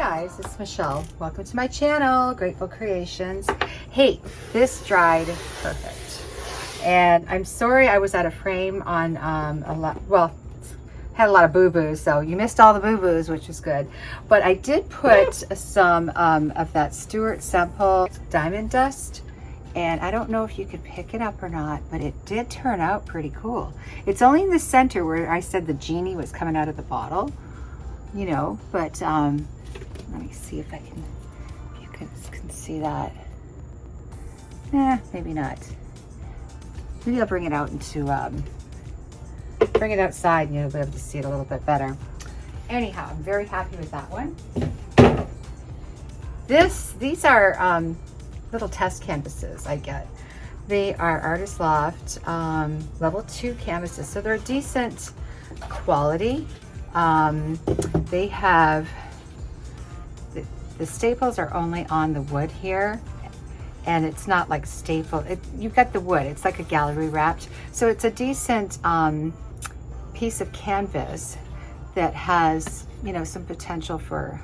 guys, it's Michelle. Welcome to my channel, Grateful Creations. Hey, this dried perfect. And I'm sorry I was out of frame on had a lot of boo-boos, so you missed all the boo-boos, which is good. But I did put some of that Stuart Semple diamond dust, and I don't know if you could pick it up or not, but it did turn out pretty cool. It's only in the center where I said the genie was coming out of the bottle, you know, but let me see if I can, if you can see that. Maybe not. Maybe I'll bring it out into, bring it outside and you'll be able to see it a little bit better. Anyhow, I'm very happy with that one. These are little test canvases I get. They are Artist Loft level 2 canvases, so they're decent quality. They have, the staples are only on the wood here, and it's not like staple. You've got the wood, it's like a gallery wrapped. So it's a decent piece of canvas that has, you know, some potential for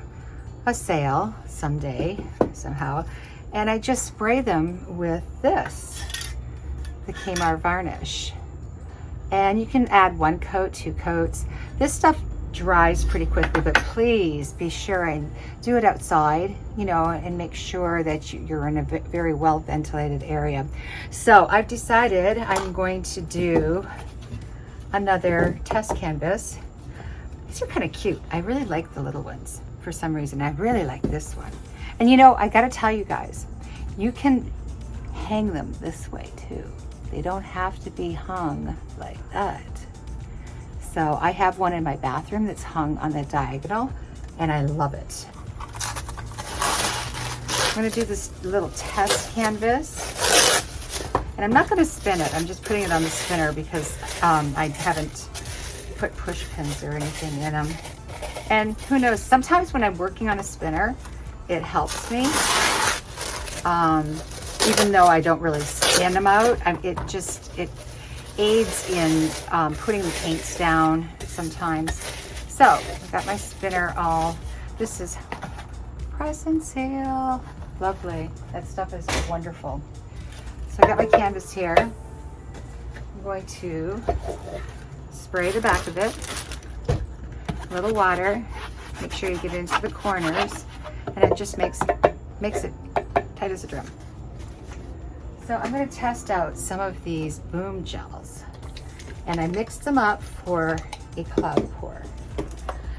a sale someday, somehow. And I just spray them with this, the Kmart varnish. And you can add 1 coat, 2 coats. This stuff dries pretty quickly, but please be sure and do it outside, you know, and make sure that you're in a very well ventilated area. So I've decided I'm going to do another test canvas. These are kind of cute. I really like the little ones for some reason. I really like this one. And you know, I gotta tell you guys, you can hang them this way too. They don't have to be hung like that. So I have one in my bathroom that's hung on the diagonal, and I love it. I'm gonna do this little test canvas, and I'm not gonna spin it. I'm just putting it on the spinner because I haven't put push pins or anything in them. And who knows, sometimes when I'm working on a spinner, it helps me. Even though I don't really spin them out, it aids in putting the paints down sometimes. So I've got my spinner all, this is present sale. Lovely, that stuff is wonderful. So I got my canvas here. I'm going to spray the back of it, a little water, make sure you get into the corners, and it just makes it tight as a drum. So I'm going to test out some of these boom gels, and I mixed them up for a cloud pour.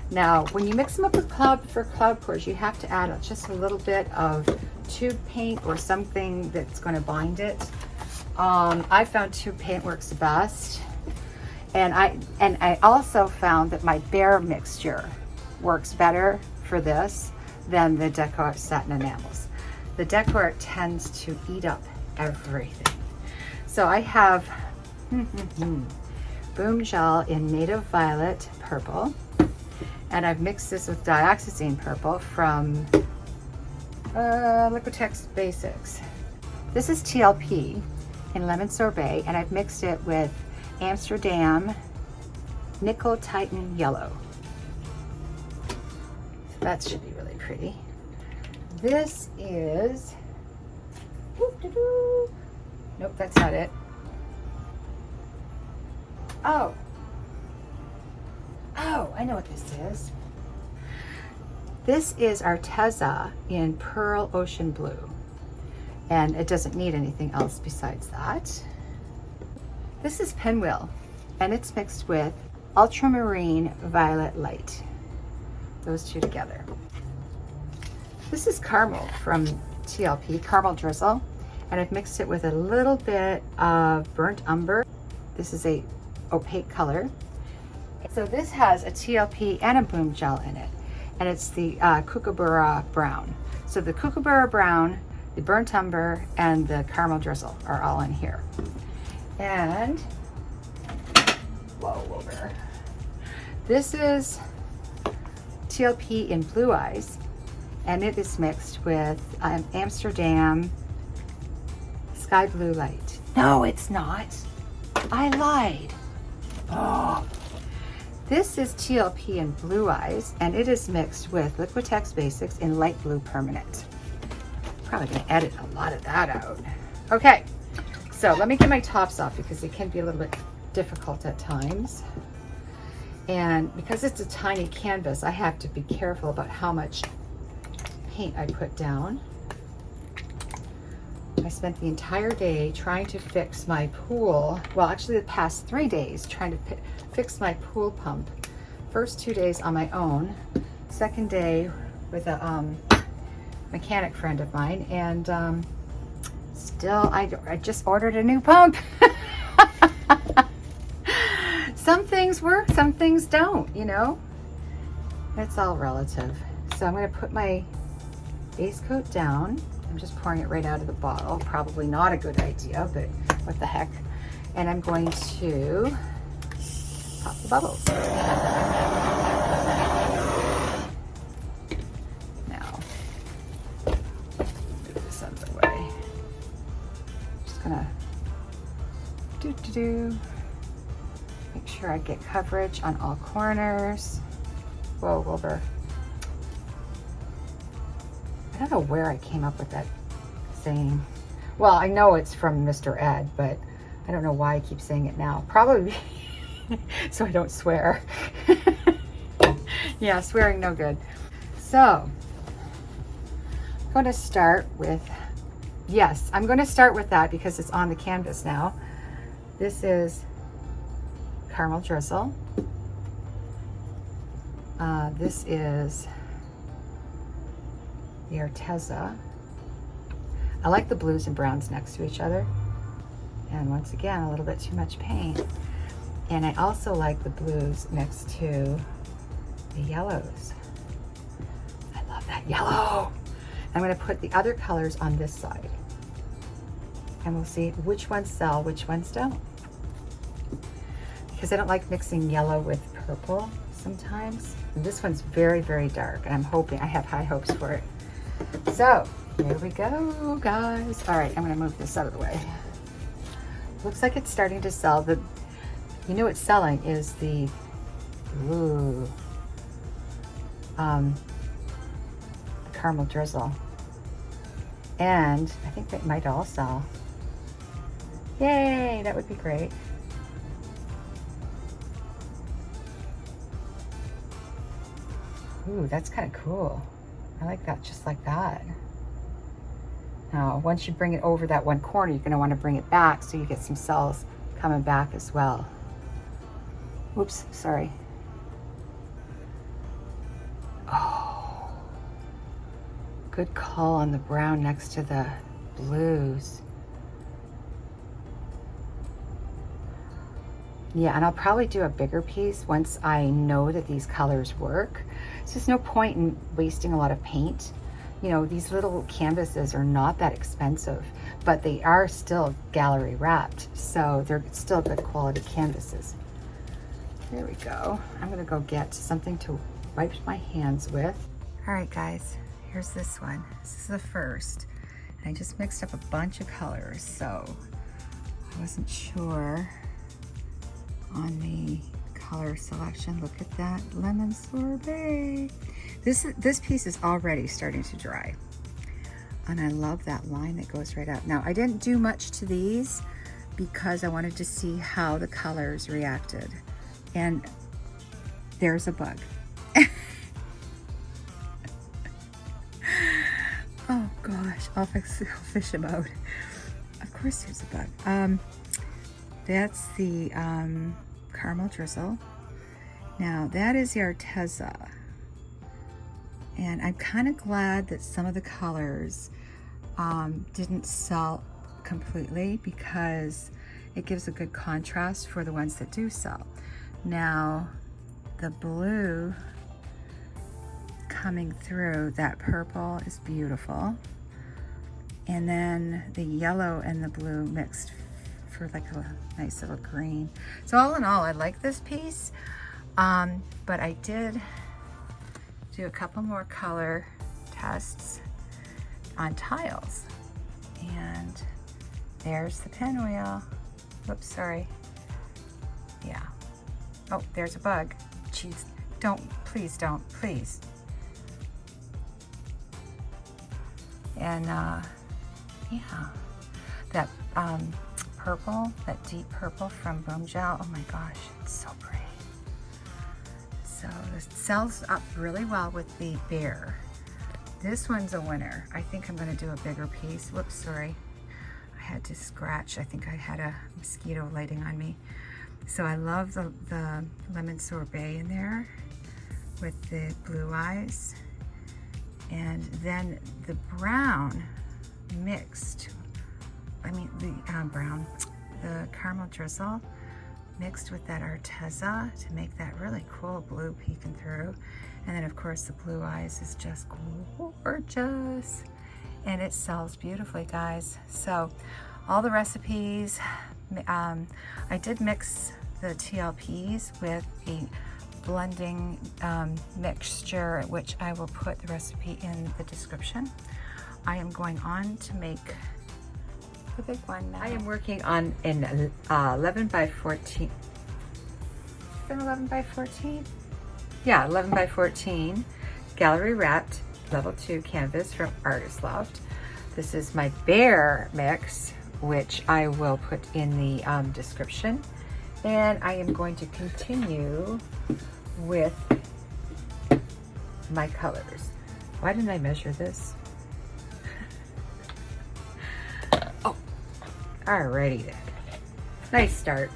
Now, when you mix them up for cloud pours, you have to add just a little bit of tube paint or something that's going to bind it. I found tube paint works the best, and I also found that my Behr mixture works better for this than the Decor satin enamels. The Decor tends to eat up everything. So I have boom gel in Native Violet Purple, and I've mixed this with Dioxazine Purple from Liquitex Basics. This is TLP in Lemon Sorbet, and I've mixed it with Amsterdam Nickel Titan Yellow. So that should be really pretty. This is, nope, that's not it. Oh, I know what this is. This is Arteza in Pearl Ocean Blue, and it doesn't need anything else besides that. This is Pinwheel, and it's mixed with Ultramarine Violet Light. Those two together. This is Caramel from TLP, Caramel Drizzle, and I've mixed it with a little bit of Burnt Umber. This is a opaque color. So this has a TLP and a boom gel in it, and it's the Kookaburra Brown. So the Kookaburra Brown, the Burnt Umber, and the Caramel Drizzle are all in here. And, whoa, over. This is TLP in Blue Eyes, and it is mixed with Amsterdam Sky Blue Light. No, it's not. I lied. Oh, This is TLP in Blue Eyes, and it is mixed with Liquitex Basics in Light Blue Permanent. Probably gonna edit a lot of that out. Okay, so let me get my tops off because it can be a little bit difficult at times. And because it's a tiny canvas, I have to be careful about how much paint I put down. I spent the entire day trying to fix my pool. Well, actually the past 3 days trying to fix my pool pump. First 2 days on my own. Second day with a mechanic friend of mine. And still, I just ordered a new pump. Some things work, some things don't, you know? It's all relative. So I'm gonna put my base coat down. I'm just pouring it right out of the bottle. Probably not a good idea, but what the heck. And I'm going to pop the bubbles. Now, move this out of the way. Just gonna make sure I get coverage on all corners. Whoa, Wilbur. I don't know where I came up with that saying. Well, I know it's from Mr. Ed, but I don't know why I keep saying it now. Probably so I don't swear. Yeah, swearing no good. So, I'm going to start with, yes, I'm going to start with that because it's on the canvas now. This is Caramel Drizzle. This is the Arteza. I like the blues and browns next to each other. And once again, a little bit too much paint. And I also like the blues next to the yellows. I love that yellow. I'm gonna put the other colors on this side. And we'll see which ones sell, which ones don't. Because I don't like mixing yellow with purple sometimes. And this one's very, very dark. And I have high hopes for it. So, here we go, guys. All right, I'm gonna move this out of the way. Looks like it's starting to sell. You know what's selling is the Caramel Drizzle. And I think that might all sell. Yay, that would be great. Ooh, that's kind of cool. I like that, just like that. Now, once you bring it over that one corner, you're going to want to bring it back so you get some cells coming back as well. Oops, sorry. Oh, good call on the brown next to the blues. Yeah, and I'll probably do a bigger piece once I know that these colors work. So there's no point in wasting a lot of paint. You know, these little canvases are not that expensive, but they are still gallery wrapped, so they're still good quality canvases. There we go. I'm gonna go get something to wipe my hands with. All right, guys, here's this one. This is the first. And I just mixed up a bunch of colors, so I wasn't sure on the color selection. Look at that lemon sorbet. This piece is already starting to dry. And I love that line that goes right up. Now, I didn't do much to these because I wanted to see how the colors reacted. And there's a bug. Oh gosh, I'll fish him out. Of course there's a bug. That's the Caramel Drizzle. Now that is the Arteza. And I'm kind of glad that some of the colors didn't sell completely because it gives a good contrast for the ones that do sell. Now the blue coming through, that purple is beautiful. And then the yellow and the blue mixed for like a nice little green. So all in all, I like this piece, but I did do a couple more color tests on tiles. And there's the pinwheel. Whoops, sorry. Yeah. Oh, there's a bug. geez, don't, please don't, please. And yeah, that purple, that deep purple from Boom Gel, oh my gosh, it's so pretty. So this sells up really well with the Behr. This one's a winner. I think I'm gonna do a bigger piece. Whoops, sorry. I had to scratch. I think I had a mosquito lighting on me. So I love the lemon sorbet in there with the blue eyes. And then the brown mixed, I mean the brown, the caramel drizzle mixed with that Arteza to make that really cool blue peeking through. And then of course the blue eyes is just gorgeous. And it sells beautifully, guys. So all the recipes, I did mix the TLPs with a blending mixture, which I will put the recipe in the description. I am going on to make the big one now. I am working on an 11 by 14. Is it 11 by 14? Yeah, 11 by 14 gallery wrapped level 2 canvas from Artist Loft. This is my Behr mix, which I will put in the description. And I am going to continue with my colors. Why didn't I measure this? Oh, alrighty then. Nice start.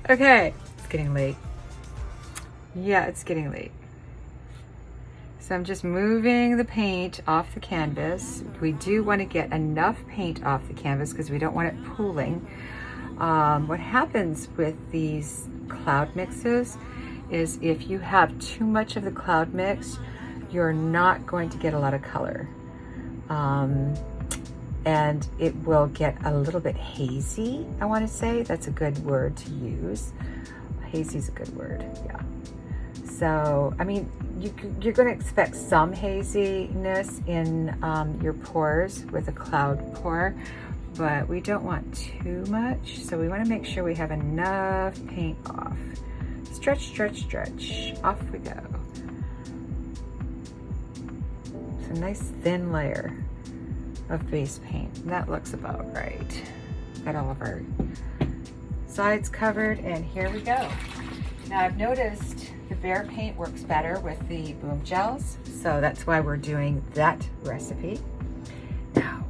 Okay, it's getting late. Yeah, it's getting late. So I'm just moving the paint off the canvas. We do want to get enough paint off the canvas because we don't want it pooling. What happens with these cloud mixes is if you have too much of the cloud mix, you're not going to get a lot of color. And it will get a little bit hazy, I want to say. That's a good word to use. Hazy is a good word, yeah. So, I mean, you're going to expect some haziness in your pores with a cloud pour, but we don't want too much. So we want to make sure we have enough paint off. Stretch, stretch, stretch. Off we go. It's a nice thin layer of base paint. And that looks about right. Got all of our sides covered, and here we go. Now I've noticed the Behr paint works better with the Boom Gels, so that's why we're doing that recipe. Now,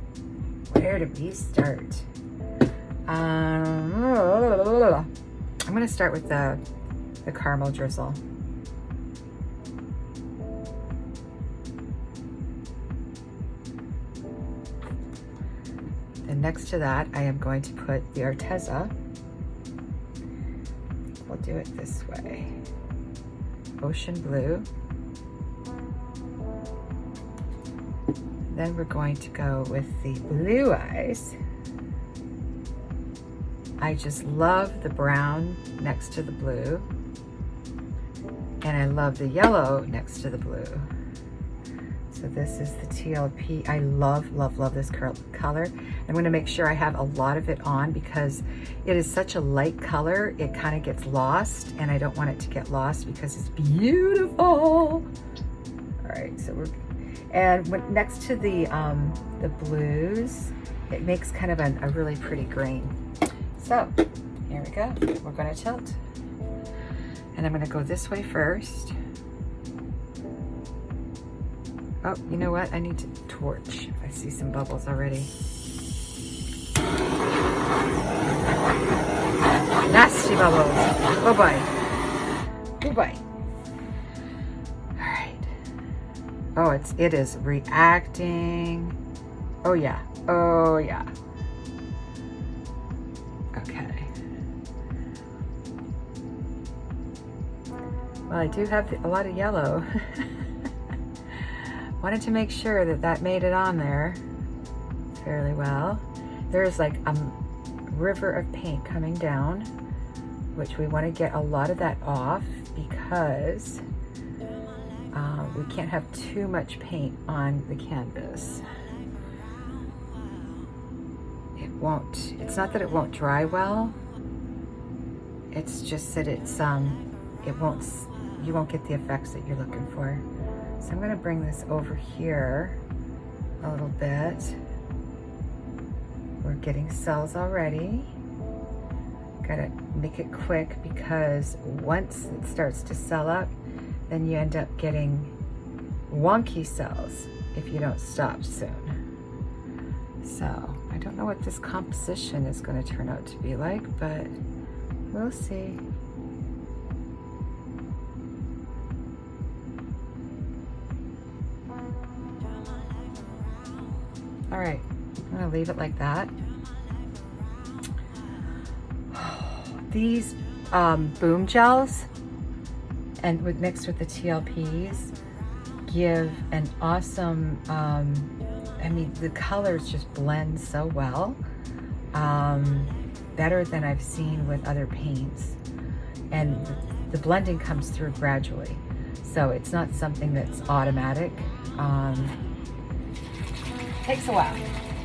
where do we start? I'm going to start with the caramel drizzle. And next to that, I am going to put the Arteza. We'll do it this way. Ocean blue. Then we're going to go with the blue eyes. I just love the brown next to the blue. And I love the yellow next to the blue. So this is the TLP. I love, love, love this color. I'm going to make sure I have a lot of it on because it is such a light color. It kind of gets lost, and I don't want it to get lost because it's beautiful. All right, so next to the blues, it makes kind of a really pretty green. So here we go. We're going to tilt, and I'm going to go this way first. Oh, you know what? I need to torch. I see some bubbles already. Nasty bubbles. Oh boy. Oh boy. All right. Oh, it is reacting. Oh yeah. Oh yeah. Okay. Well, I do have a lot of yellow. Wanted to make sure that made it on there fairly well. There's like a river of paint coming down, which we want to get a lot of that off because we can't have too much paint on the canvas. It's not that it won't dry well. It's just that it's you won't get the effects that you're looking for. So I'm going to bring this over here a little bit. We're getting cells already. Gotta make it quick because once it starts to cell up, then you end up getting wonky cells if you don't stop soon. So I don't know what this composition is going to turn out to be like, but we'll see. All right, I'm going to leave it like that. These boom gels and mixed with the TLPs give an awesome, I mean, the colors just blend so well, better than I've seen with other paints. And the blending comes through gradually. So it's not something that's automatic. It takes a while.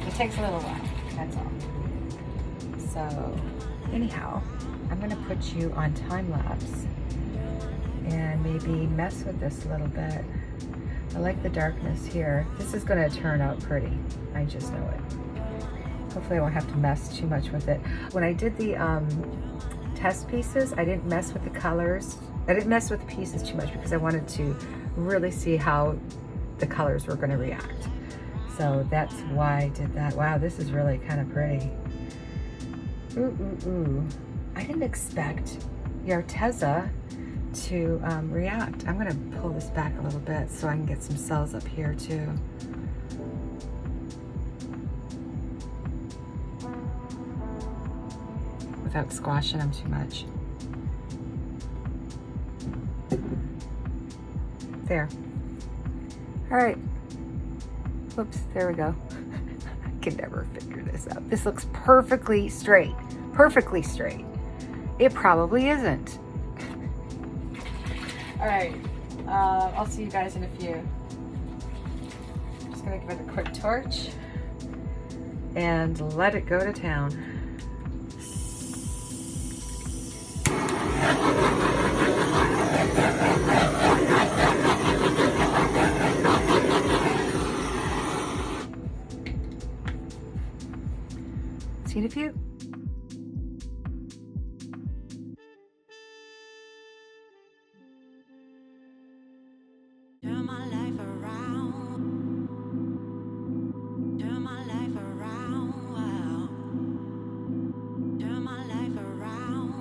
It takes a little while, that's all. So anyhow, I'm gonna put you on time lapse and maybe mess with this a little bit. I like the darkness here. This is gonna turn out pretty. I just know it. Hopefully I won't have to mess too much with it. When I did the test pieces, I didn't mess with the colors. I didn't mess with the pieces too much because I wanted to really see how the colors were gonna react. So that's why I did that. Wow, this is really kind of pretty. Ooh, ooh, ooh. I didn't expect the Arteza to react. I'm gonna pull this back a little bit so I can get some cells up here too. Without squashing them too much. There. All right. Whoops, there we go. I can never figure this out. This looks perfectly straight. Perfectly straight. It probably isn't. All right, I'll see you guys in a few. Just gonna give it a quick torch and let it go to town. See you in a few. Turn my life around. Turn my life around. Wow. Turn my life around.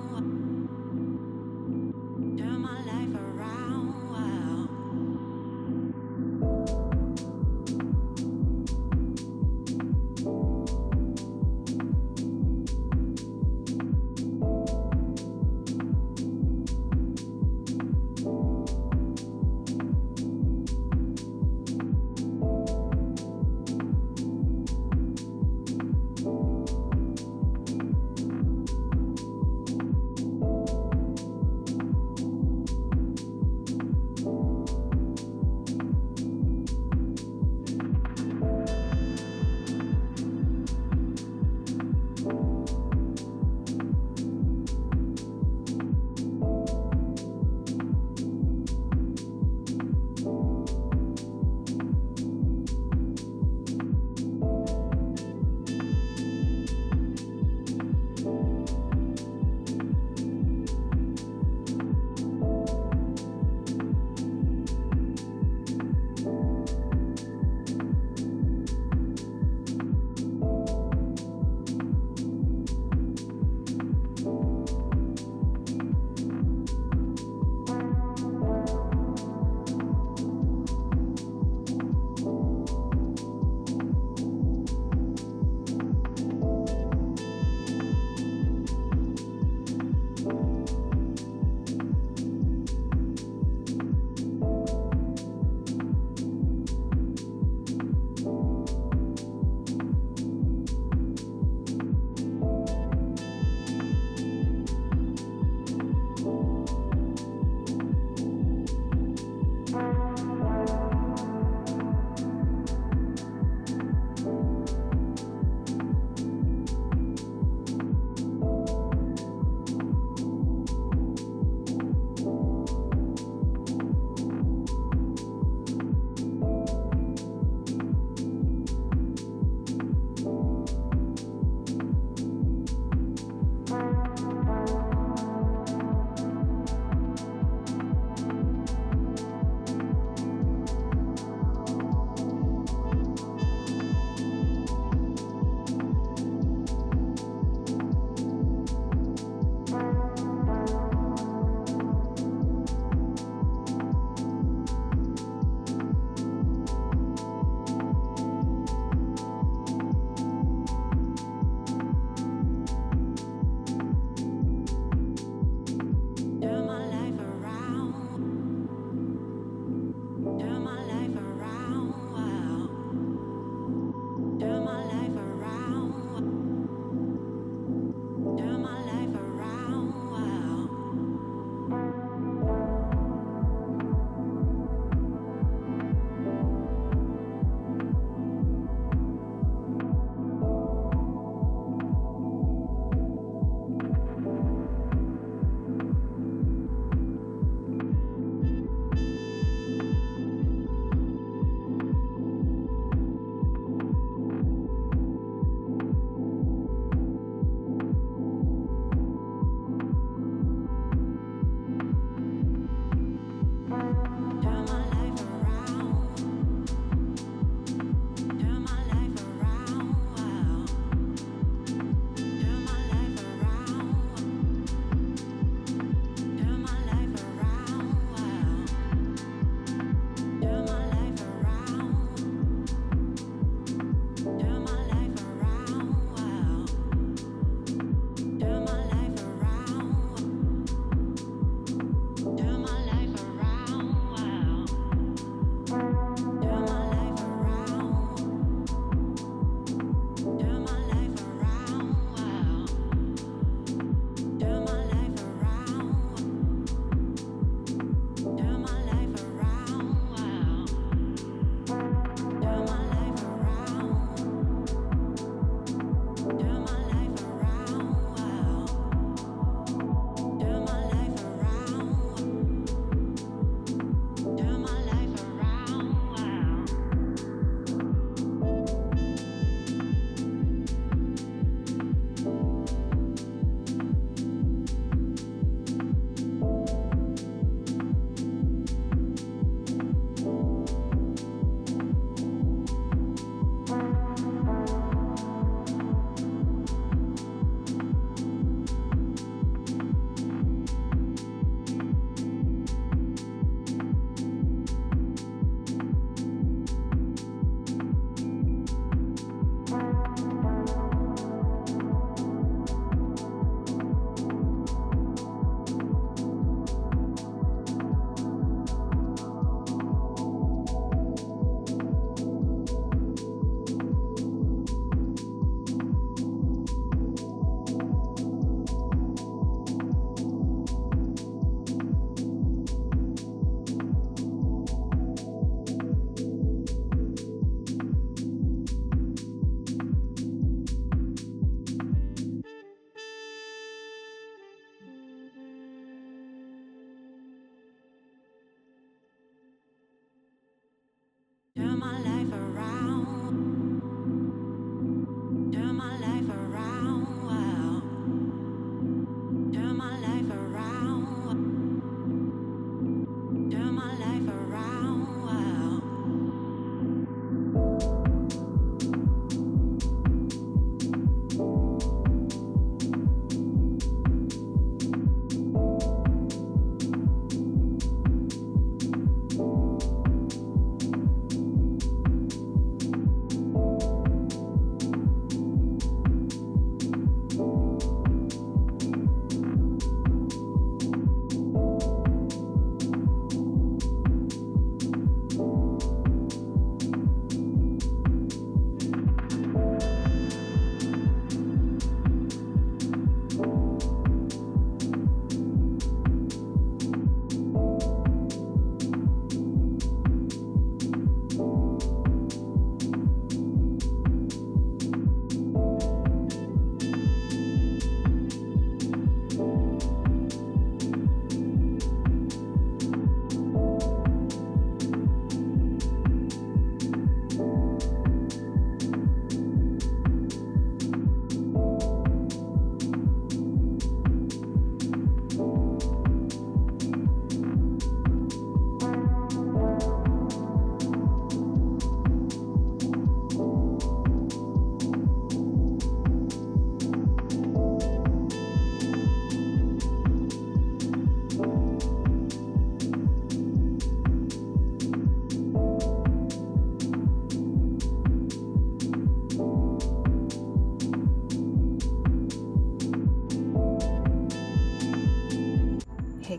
Turn my life around. Wow.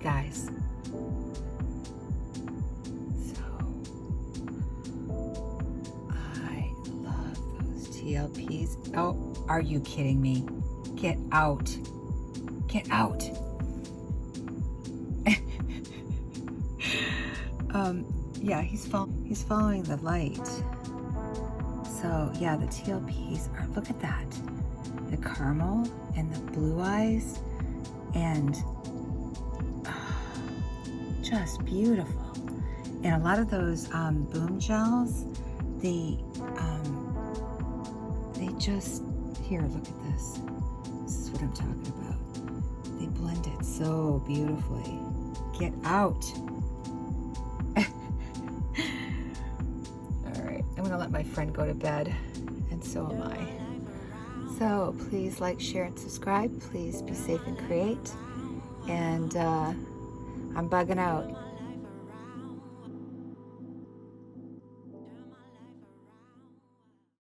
guys. So I love those TLPs. Oh, are you kidding me? Get out. Get out. Yeah, he's following the light. So yeah, the TLPs are, look at that. The caramel and the blue eyes, and just beautiful. And a lot of those boom gels, they just, here, look at this. This is what I'm talking about. They blend it so beautifully. Get out. All right, I'm gonna let my friend go to bed, and so am I. So please like, share, and subscribe. Please be safe and create. And I'm bugging out.